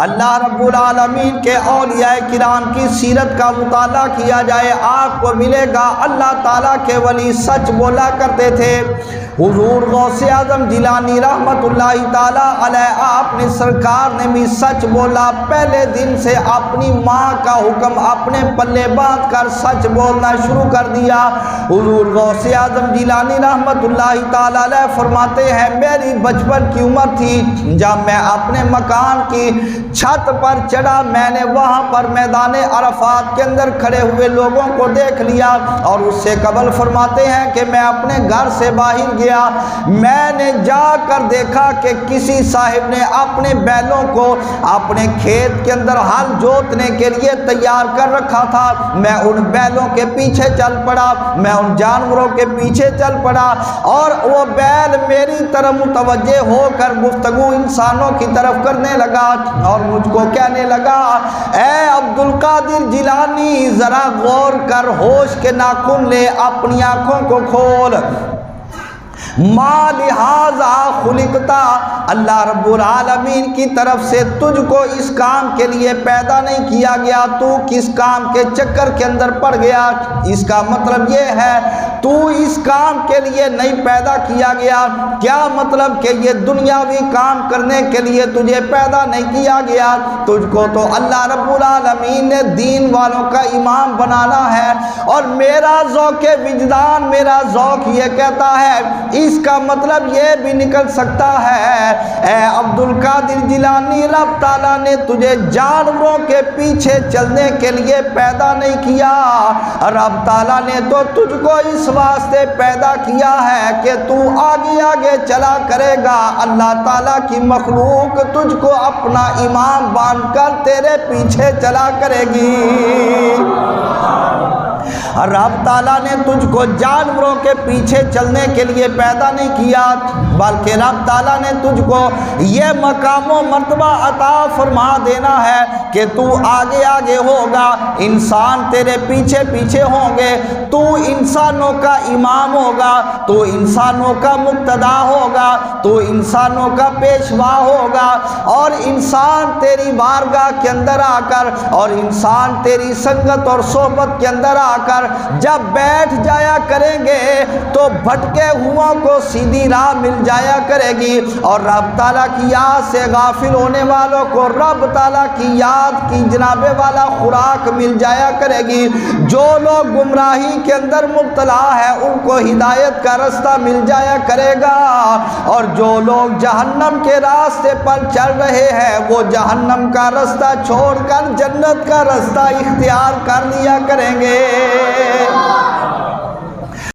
اللہ رب العالمین کے اولیاء کرام کی سیرت کا مطالعہ کیا جائے آپ کو ملے گا اللہ تعالیٰ کے ولی سچ بولا کرتے تھے۔ حضور غوث اعظم جیلانی رحمت اللہ تعالیٰ علیہ آپ نے سرکار نے بھی سچ بولا، پہلے دن سے اپنی ماں کا حکم اپنے پلے باندھ کر سچ بولنا شروع کر دیا۔ حضور غوث اعظم جیلانی رحمت اللہ تعالیٰ علیہ فرماتے ہیں میری بچپن کی عمر تھی جب میں اپنے مکان کی چھت پر چڑھا، میں نے وہاں پر میدان عرفات کے اندر کھڑے ہوئے لوگوں کو دیکھ لیا، اور اس سے قبل فرماتے ہیں کہ میں اپنے گھر سے باہر گیا، میں نے جا کر دیکھا کہ کسی صاحب نے اپنے بیلوں کو اپنے کھیت کے اندر ہل جوتنے کے لیے تیار کر رکھا تھا۔ میں ان بیلوں کے پیچھے چل پڑا، میں ان جانوروں کے پیچھے چل پڑا، اور وہ بیل میری طرف متوجہ ہو کر گفتگو انسانوں کی طرف کرنے لگا اور مجھ کو کہنے لگا اے عبد القادر جیلانی ذرا غور کر، ہوش کے ناخن لے، اپنی آنکھوں کو کھول، ما لہذا خلقتا، اللہ رب العالمین کی طرف سے تجھ کو اس کام کے لیے پیدا نہیں کیا گیا، تو کس کام کے چکر کے اندر پڑ گیا؟ اس کا مطلب یہ ہے تو اس کام کے لیے نہیں پیدا کیا گیا۔ کیا مطلب کہ یہ دنیاوی کام کرنے کے لیے تجھے پیدا نہیں کیا گیا، تجھ کو تو اللہ رب العالمین نے دین والوں کا امام بنانا ہے۔ اور میرا ذوق وجدان، میرا ذوق یہ کہتا ہے اس کا مطلب یہ بھی نکل سکتا ہے اے عبد القادر جیلانی رب تعالیٰ نے تجھے جانوروں کے پیچھے چلنے کے لیے پیدا نہیں کیا، رب تعالیٰ نے تو تجھ کو اس واسطے پیدا کیا ہے کہ تو آگے آگے چلا کرے گا، اللہ تعالیٰ کی مخلوق تجھ کو اپنا امام مان کر تیرے پیچھے چلا کرے گی۔ رب تعالیٰ نے تجھ کو جانوروں کے پیچھے چلنے کے لیے پیدا نہیں کیا، بلکہ رب تعالیٰ نے تجھ کو یہ مقام و مرتبہ عطا فرما دینا ہے کہ تو آگے آگے ہوگا، انسان تیرے پیچھے پیچھے ہوں گے، تو انسانوں کا امام ہوگا، تو انسانوں کا مقتدا ہوگا، تو انسانوں کا پیشوا ہوگا، اور انسان تیری بارگاہ کے اندر آ کر اور انسان تیری سنگت اور صحبت کے اندر آ کر جب بیٹھ جایا کریں گے تو بھٹکے ہوا کو سیدھی راہ مل جایا کرے گی، اور رب تعالیٰ کی یاد سے غافل ہونے والوں کو رب تعالیٰ کی یاد کی جناب والا خوراک مل جایا کرے گی۔ جو لوگ گمراہی کے اندر مبتلا ہے ان کو ہدایت کا رستہ مل جایا کرے گا، اور جو لوگ جہنم کے راستے پر چل رہے ہیں وہ جہنم کا رستہ چھوڑ کر جنت کا رستہ اختیار کر لیا کریں گے۔